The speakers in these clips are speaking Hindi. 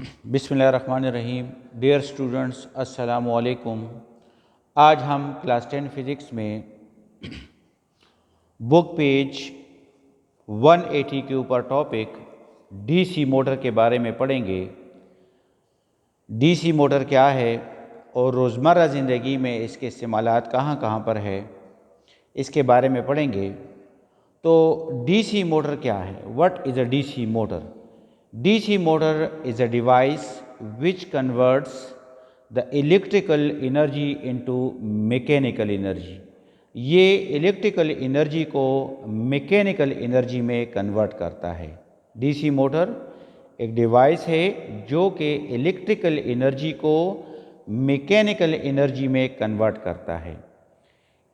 बिस्मिल्लाहिर्रहमानिर्रहीम। डियर स्टूडेंट्स, अस्सलामु अलैकुम। आज हम क्लास 10 फिज़िक्स में बुक पेज 180 के ऊपर टॉपिक डीसी मोटर के बारे में पढ़ेंगे। डीसी मोटर क्या है और रोज़मर्रा ज़िंदगी में इसके इस्तेमालात कहाँ कहाँ पर है, इसके बारे में पढ़ेंगे। तो डीसी मोटर क्या है? What is a DC motor? DC motor is a device which converts the electrical energy into mechanical energy। ये इलेक्ट्रिकल एनर्जी को मैकेनिकल एनर्जी में कन्वर्ट करता है। DC मोटर एक डिवाइस है जो कि इलेक्ट्रिकल एनर्जी को मैकेनिकल एनर्जी में कन्वर्ट करता है।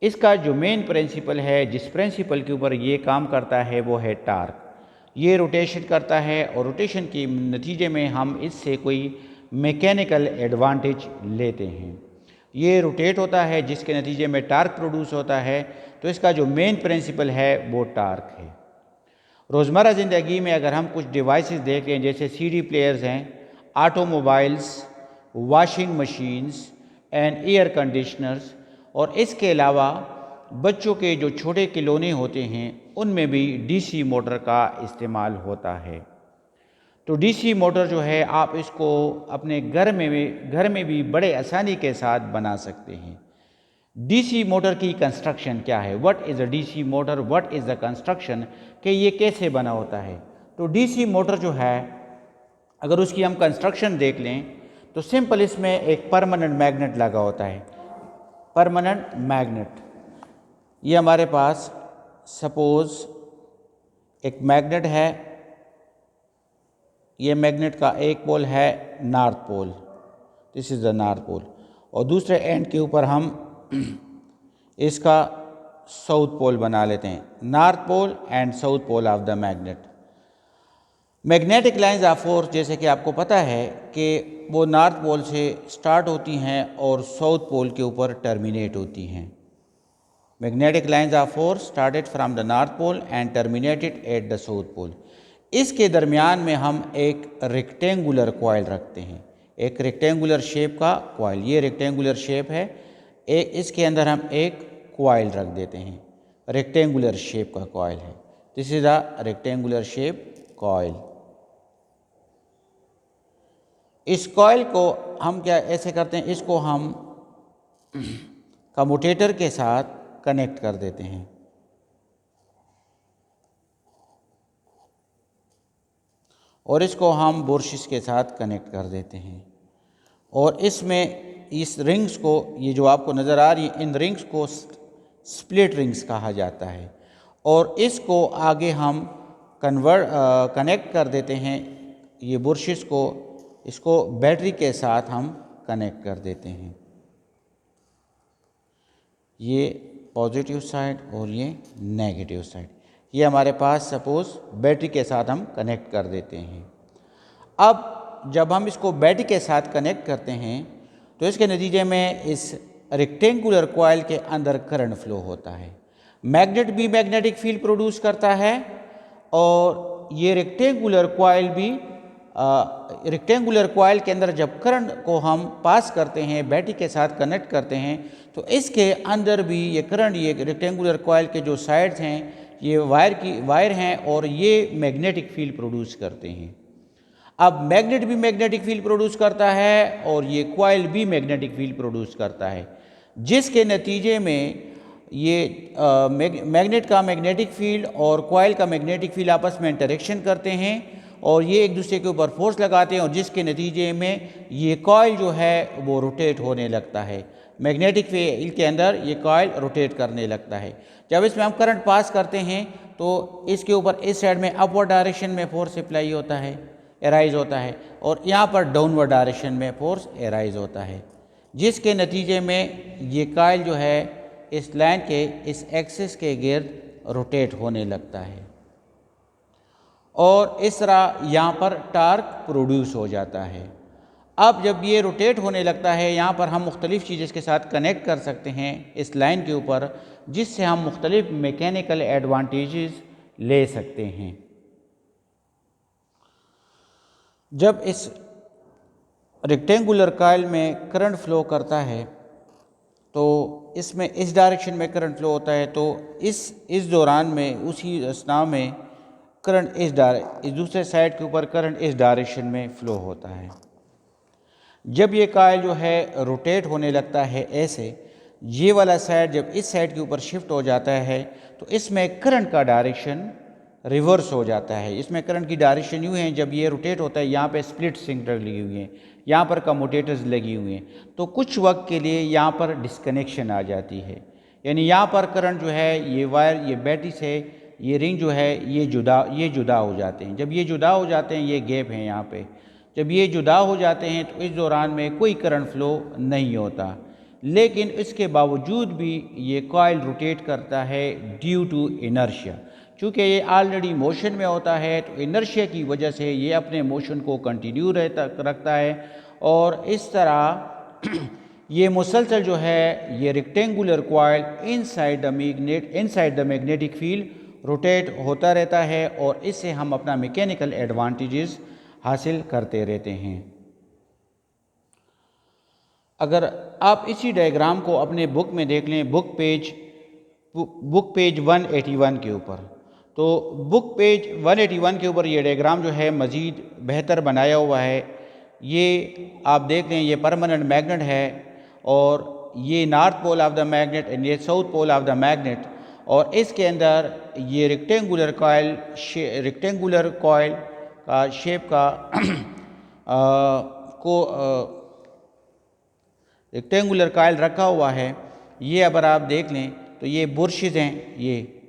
इसका जो मेन प्रिंसिपल है, जिस प्रिंसिपल के ऊपर ये काम करता है, वो है टार्क। ये रोटेशन करता है और रोटेशन के नतीजे में हम इससे कोई मैकेनिकल एडवांटेज लेते हैं। ये रोटेट होता है जिसके नतीजे में टार्क प्रोड्यूस होता है। तो इसका जो मेन प्रिंसिपल है वो टार्क है। रोज़मर्रा ज़िंदगी में अगर हम कुछ डिवाइसेस देखें, जैसे सीडी प्लेयर्स हैं, automobiles, washing machines and air conditioners, और इसके अलावा बच्चों के जो छोटे खिलौने होते हैं उनमें भी डीसी मोटर का इस्तेमाल होता है। तो डीसी मोटर जो है, आप इसको अपने घर में भी बड़े आसानी के साथ बना सकते हैं। डीसी मोटर की कंस्ट्रक्शन क्या है? What is a DC motor, what is the construction, कि ये कैसे बना होता है। तो डीसी मोटर जो है, अगर उसकी हम कंस्ट्रक्शन देख लें तो सिंपल इसमें एक परमानेंट मैग्नेट लगा होता है। परमानेंट मैग्नेट, ये हमारे पास सपोज़ एक मैग्नेट है। ये मैग्नेट का एक पोल है north pole, this is the north pole, और दूसरे एंड के ऊपर हम इसका साउथ पोल बना लेते हैं। North pole and south pole of the magnet. Magnetic lines of force, जैसे कि आपको पता है कि वो नॉर्थ पोल से स्टार्ट होती हैं और साउथ पोल के ऊपर टर्मिनेट होती हैं। Magnetic lines of force started from the north pole and terminated at the south pole। इसके दरमियान में हम एक रेक्टेंगुलर कॉइल रखते हैं, एक रेक्टेंगुलर शेप का कॉइल। ये रेक्टेंगुलर शेप है, एक इसके अंदर हम एक कॉइल रख देते हैं, रेक्टेंगुलर शेप का कॉइल है। This is a rectangular shape coil. इस कॉइल को हम क्या ऐसे करते हैं, इसको हम कम्यूटेटर के साथ कनेक्ट कर देते हैं, और इसको हम बुरशिस के साथ कनेक्ट कर देते हैं। और इसमें इस रिंग्स को, ये जो आपको नज़र आ रही है, इन रिंग्स को स्प्लिट रिंग्स कहा जाता है। और इसको आगे हम कनेक्ट कर देते हैं, ये बुरशिस को, इसको बैटरी के साथ हम कनेक्ट कर देते हैं। ये पॉजिटिव साइड और ये नेगेटिव साइड, ये हमारे पास सपोज़ बैटरी के साथ हम कनेक्ट कर देते हैं। अब जब हम इसको बैटरी के साथ कनेक्ट करते हैं तो इसके नतीजे में इस रेक्टेंगुलर कॉइल के अंदर करंट फ्लो होता है। मैग्नेट भी मैग्नेटिक फील्ड प्रोड्यूस करता है, और ये रेक्टेंगुलर कॉइल भी रेक्टेंगुलर कॉइल के अंदर जब करंट को हम पास करते हैं, बैटरी के साथ कनेक्ट करते हैं, तो इसके अंदर भी ये करंट, ये रेक्टेंगुलर कॉइल के जो साइड्स हैं, ये वायर हैं, और ये मैग्नेटिक फील्ड प्रोड्यूस करते हैं। अब मैग्नेट भी मैग्नेटिक फील्ड प्रोड्यूस करता है और ये कॉइल भी मैग्नेटिक फील्ड प्रोड्यूस करता है, जिसके नतीजे में ये मैग्नेट का मैग्नेटिक फील्ड और कॉइल का मैग्नेटिक फील्ड आपस में इंटरेक्शन करते हैं, और ये एक दूसरे के ऊपर फोर्स लगाते हैं, और जिसके नतीजे में ये कॉइल जो है वो रोटेट होने लगता है। मैग्नेटिक फील्ड के अंदर ये कॉइल रोटेट करने लगता है। जब इसमें हम करंट पास करते हैं तो इसके ऊपर इस साइड में अपवर्ड डायरेक्शन में फोर्स अप्लाई होता है, एराइज होता है, और यहाँ पर डाउनवर्ड डायरेक्शन में फोर्स एराइज होता है, जिसके नतीजे में ये कॉइल जो है इस लाइन के इस एक्सिस के गिर्द रोटेट होने लगता है, और इस तरह यहाँ पर टार्क प्रोड्यूस हो जाता है। अब जब ये रोटेट होने लगता है, यहाँ पर हम मुख्तलिफ़ चीज़ इसके साथ कनेक्ट कर सकते हैं इस लाइन के ऊपर, जिससे हम मुख्तलिफ़ मैकेनिकल एडवांटेजेस ले सकते हैं। जब इस रेक्टेंगुलर कॉइल में करंट फ्लो करता है तो इसमें इस डायरेक्शन में करंट फ्लो होता है, तो इस दौरान में उसी असना में करंट इस दूसरे साइड के ऊपर करंट इस डायरेक्शन में फ़्लो होता है। जब ये कॉइल जो है रोटेट होने लगता है ऐसे, ये वाला साइड जब इस साइड के ऊपर शिफ्ट हो जाता है तो इसमें करंट का डायरेक्शन रिवर्स हो जाता है। इसमें करंट की डायरेक्शन यूँ है, जब ये रोटेट होता है यहाँ पे स्प्लिट सिंगल लगी हुई हैं, यहाँ पर कम्यूटेटर्स लगी हुई हैं, तो कुछ वक्त के लिए यहाँ पर डिस्कनेक्शन आ जाती है। यानी यहाँ पर करंट जो है ये वायर, ये बैटरी से ये रिंग जो है ये जुदा हो जाते हैं। जब ये जुदा हो जाते हैं, ये गैप है यहाँ पे, जब ये जुदा हो जाते हैं तो इस दौरान में कोई करंट फ्लो नहीं होता। लेकिन इसके बावजूद भी ये कॉइल रोटेट करता है ड्यू टू इनर्शिया। चूँकि ये ऑलरेडी मोशन में होता है तो इनर्शिया की वजह से ये अपने मोशन को कंटिन्यू रखता है और इस तरह ये मुसलसल जो है ये rectangular coil inside the magnetic field rotate होता रहता है और इससे हम अपना मैकेनिकल एडवांटेजेस हासिल करते रहते हैं। अगर आप इसी डायग्राम को अपने बुक में देख लें, बुक पेज 181 के ऊपर, तो बुक पेज 181 के ऊपर ये डायग्राम जो है मज़ीद बेहतर बनाया हुआ है। ये आप देख लें, ये परमानेंट मैग्नेट है और ये north pole of the magnet and ये south pole of the magnet, और इसके अंदर ये रेक्टेंगुलर कॉइल का शेप का रेक्टेंगुलर कॉइल रखा हुआ है। ये अगर आप देख लें तो ये बुर्शेस हैं,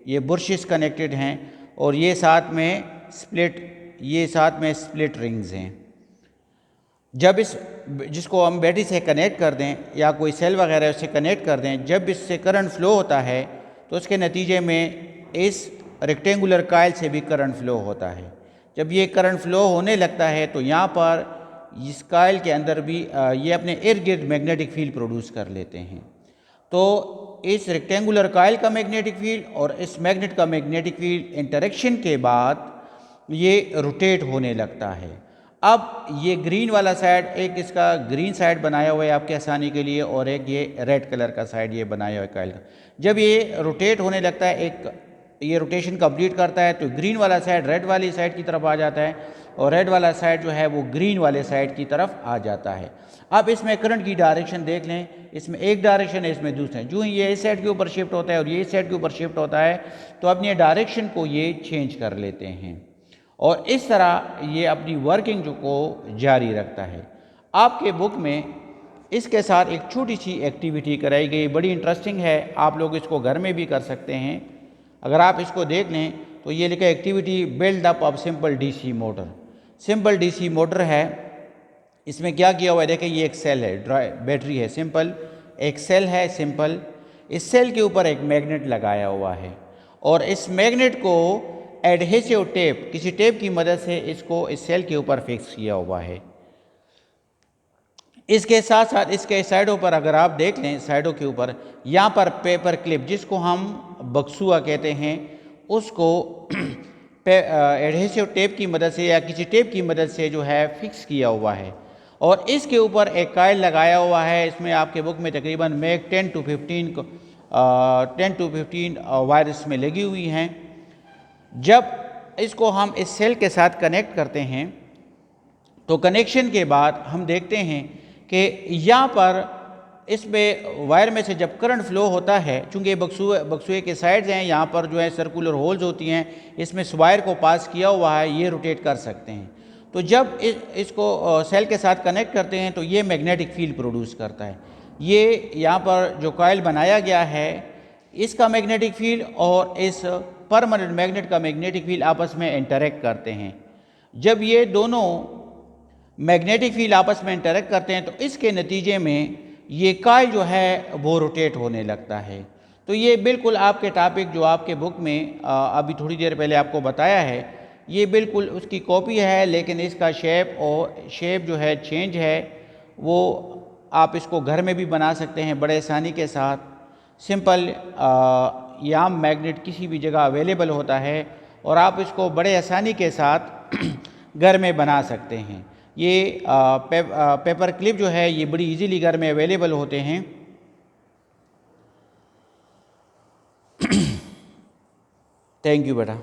ये बुर्शेस कनेक्टेड हैं और ये साथ में स्प्लिट रिंग्स हैं। जब जिसको हम बैटरी से कनेक्ट कर दें या कोई सेल वगैरह उससे कनेक्ट कर दें, जब इससे करंट फ्लो होता है तो उसके नतीजे में इस रेक्टेंगुलर कॉइल से भी करंट फ्लो होता है। जब ये करंट फ्लो होने लगता है तो यहाँ पर इस कॉइल के अंदर भी ये अपने इर्द गिर्द मैग्नेटिक फील्ड प्रोड्यूस कर लेते हैं। तो इस रेक्टेंगुलर कॉइल का मैग्नेटिक फील्ड और इस मैग्नेट का मैग्नेटिक फील्ड इंटरेक्शन के बाद ये रोटेट होने लगता है। अब ये ग्रीन वाला साइड, एक इसका ग्रीन साइड बनाया हुआ है आपके आसानी के लिए और एक ये रेड कलर का साइड ये बनाया हुआ है कॉइल का। जब ये रोटेट होने लगता है, एक ये रोटेशन कंप्लीट करता है, तो ग्रीन वाला साइड रेड वाली साइड की तरफ आ जाता है और रेड वाला साइड जो है वो ग्रीन वाले साइड की तरफ आ जाता है। अब इसमें करंट की डायरेक्शन देख लें, इसमें एक डायरेक्शन है, इसमें दूसरा है। जो ही ये इस साइड के ऊपर शिफ्ट होता है और ये इस साइड के ऊपर शिफ्ट होता है तो अपनी डायरेक्शन को ये चेंज कर लेते हैं और इस तरह ये अपनी वर्किंग जो को जारी रखता है। आपके बुक में इसके साथ एक छोटी सी एक्टिविटी कराई गई, बड़ी इंटरेस्टिंग है, आप लोग इसको घर में भी कर सकते हैं। अगर आप इसको देख लें तो ये लिखा activity build up of simple DC motor. Simple DC motor है, इसमें क्या किया हुआ है देखें, ये एक सेल है, बैटरी है, सिंपल एक सेल है सिंपल। इस सेल के ऊपर एक मैग्नेट लगाया हुआ है और इस मैग्नेट को एडहेसिव टेप, किसी टेप की मदद से इसको इस सेल के ऊपर फिक्स किया हुआ है। इसके साथ साथ इसके साइडों पर अगर आप देख लें, साइडों के ऊपर यहाँ पर पेपर क्लिप, जिसको हम बक्सुआ कहते हैं, उसको एडहेसिव टेप की मदद से या किसी टेप की मदद से जो है फिक्स किया हुआ है और इसके ऊपर एक कॉइल लगाया हुआ है। इसमें आपके बुक में तकरीबन मैग 10 to 15 वायर इसमें लगी हुई हैं। जब इसको हम इस सेल के साथ कनेक्ट करते हैं तो कनेक्शन के बाद हम देखते हैं कि यहाँ पर इसमें वायर में से जब करंट फ्लो होता है, चूँकि बक्सुए के साइड्स हैं, यहाँ पर जो है सर्कुलर होल्स होती हैं, इसमें इस वायर को पास किया हुआ है, ये रोटेट कर सकते हैं। तो जब इसको सेल के साथ कनेक्ट करते हैं तो ये मैग्नेटिक फील्ड प्रोड्यूस करता है। ये यहाँ पर जो कॉइल बनाया गया है, इसका मैग्नेटिक फील्ड और इस परमानेंट मैग्नेट का मैग्नेटिक फील्ड आपस में इंटरेक्ट करते हैं। जब ये दोनों मैग्नेटिक फील्ड आपस में इंटरेक्ट करते हैं तो इसके नतीजे में ये कॉइल जो है वो रोटेट होने लगता है। तो ये बिल्कुल आपके टॉपिक जो आपके बुक में अभी थोड़ी देर पहले आपको बताया है, ये बिल्कुल उसकी कॉपी है, लेकिन इसका शेप जो है चेंज है। वो आप इसको घर में भी बना सकते हैं बड़े आसानी के साथ। सिंपल याम मैग्नेट किसी भी जगह अवेलेबल होता है और आप इसको बड़े आसानी के साथ घर में बना सकते हैं। ये पेपर क्लिप जो है ये बड़ी इजीली घर में अवेलेबल होते हैं। थैंक यू बेटा।